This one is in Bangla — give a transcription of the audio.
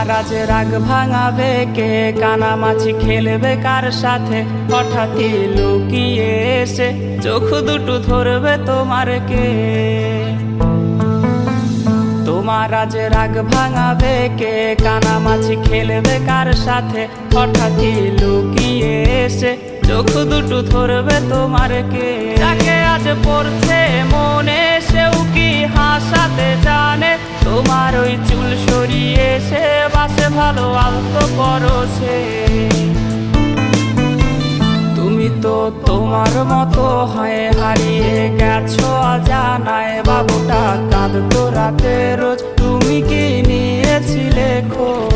তোমার আজ রাগ ভাঙাবে কে, কানামাছি খেলবে কার সাথে, হঠাৎই লুকিয়ে এসে চোখ দুটো ধরবে তোমার কে। তোমার আজ রাগ ভাঙাবে কে, কানামাছি খেলবে কার সাথে, হঠাৎই লুকিয়ে এসে চোখ দুটো ধরবে তোমার কে। যাকে আজ পড়ছে মনে সেও কি হাসাতে জানে, তোমার ওই চুল সরিয়ে সে বাসে ভালো আলতো পরশে। তুমি তো তোমার মতো হয়ে হারিয়ে গেছো অজানায়, বাবুটা কাঁদতো রাতে রোজ, তুমি কি নিয়েছিলে খোঁজ।